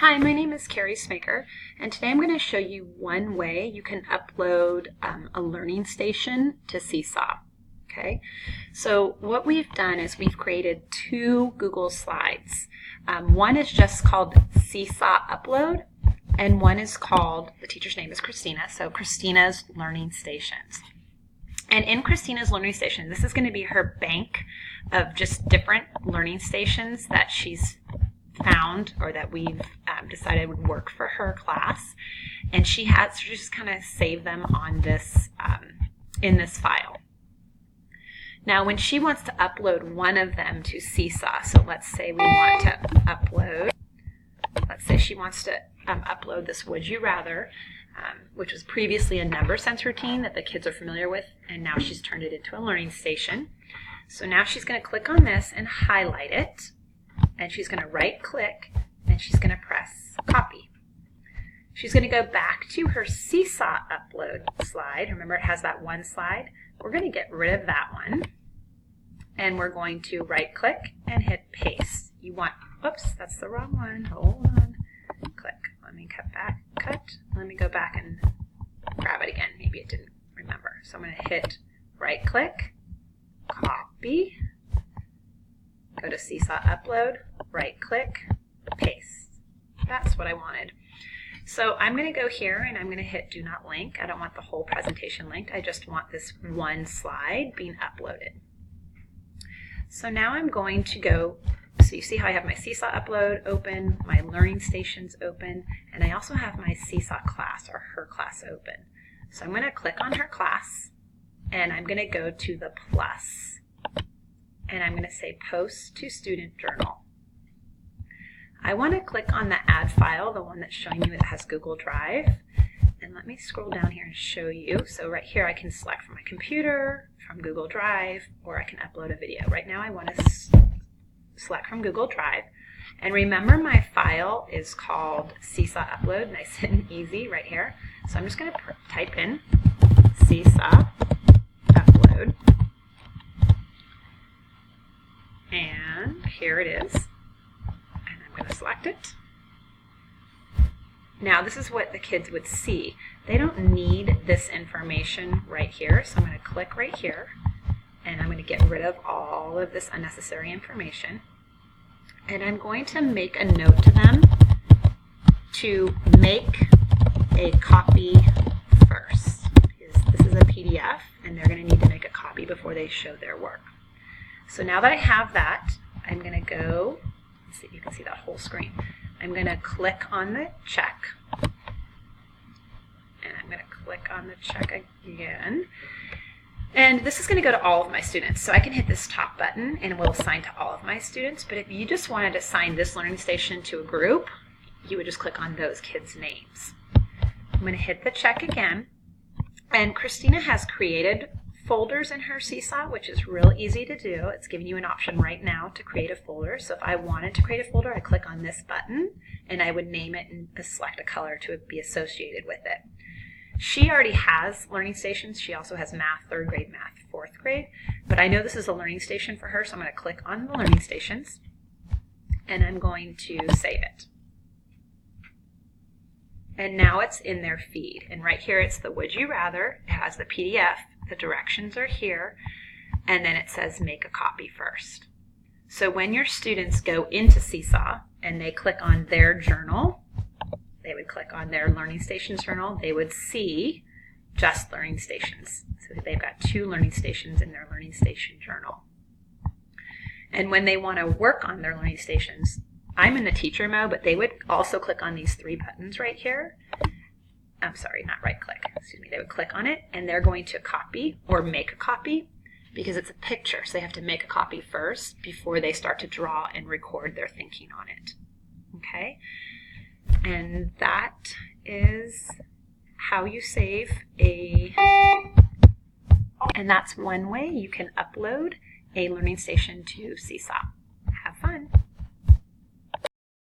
Hi, my name is Carrie Smaker, and today I'm going to show you one way you can upload a learning station to Seesaw. Okay, so what we've done is we've created two Google Slides. One is just called Seesaw Upload, and one is called, the teacher's name is Christina, so Christina's Learning Stations. And in Christina's Learning Station, this is going to be her bank of just different learning stations that she's found or that we've decided would work for her class, and she just kind of saved them on this in this file. Now when she wants to upload one of them to Seesaw, so let's say we want to upload, let's say she wants to upload this Would You Rather, which was previously a number sense routine that the kids are familiar with, and now she's turned it into a learning station. So now she's going to click on this and highlight it, and she's going to right click and she's going to press copy. She's going to go back to her Seesaw upload slide. Remember, it has that one slide. We're going to get rid of that one, and we're going to right click and hit paste. You want, oops, that's the wrong one. Hold on. Click. Let me cut. Let me go back and grab it again. Maybe it didn't remember. So I'm going to hit right click, copy, go to Seesaw Upload, right click, paste. That's what I wanted. So I'm going to go here and I'm going to hit Do Not Link. I don't want the whole presentation linked. I just want this one slide being uploaded. So now I'm going to go, so you see how I have my Seesaw Upload open, my Learning Stations open, and I also have my Seesaw class or her class open. So I'm going to click on her class and I'm going to go to the plus, and I'm going to say Post to Student Journal. I want to click on the Add File, the one that's showing you that has Google Drive. And let me scroll down here and show you. So right here I can select from my computer, from Google Drive, or I can upload a video. Right now I want to select from Google Drive. And remember, my file is called Seesaw Upload, nice and easy right here. So I'm just going to type in Seesaw Upload. And here it is, and I'm going to select it. Now this is what the kids would see. They don't need this information right here, so I'm going to click right here, and I'm going to get rid of all of this unnecessary information. And I'm going to make a note to them to make a copy first, because this is a PDF, and they're going to need to make a copy before they show their work. So now that I have that, I'm going to go, let's see if you can see that whole screen. I'm going to click on the check, and I'm going to click on the check again. And this is going to go to all of my students. So I can hit this top button and it will assign to all of my students. But if you just wanted to assign this learning station to a group, you would just click on those kids' names. I'm going to hit the check again. And Christina has created folders in her Seesaw, which is real easy to do. It's giving you an option right now to create a folder. So if I wanted to create a folder, I click on this button and I would name it and select a color to be associated with it. She already has learning stations. She also has math, 3rd grade, math, 4th grade. But I know this is a learning station for her, so I'm going to click on the learning stations and I'm going to save it. And now it's in their feed. And right here it's the Would You Rather. It has the PDF. The directions are here. And then it says make a copy first. So when your students go into Seesaw and they click on their journal, they would click on their Learning Stations journal, they would see just Learning Stations. So they've got 2 Learning Stations in their Learning Station journal. And when they want to work on their Learning Stations, I'm in the teacher mode, but they would also click on these 3 buttons right here. I'm sorry, not right click, excuse me. They would click on it and they're going to copy or make a copy because it's a picture. So they have to make a copy first before they start to draw and record their thinking on it. Okay? And that is how you save and that's one way you can upload a learning station to Seesaw.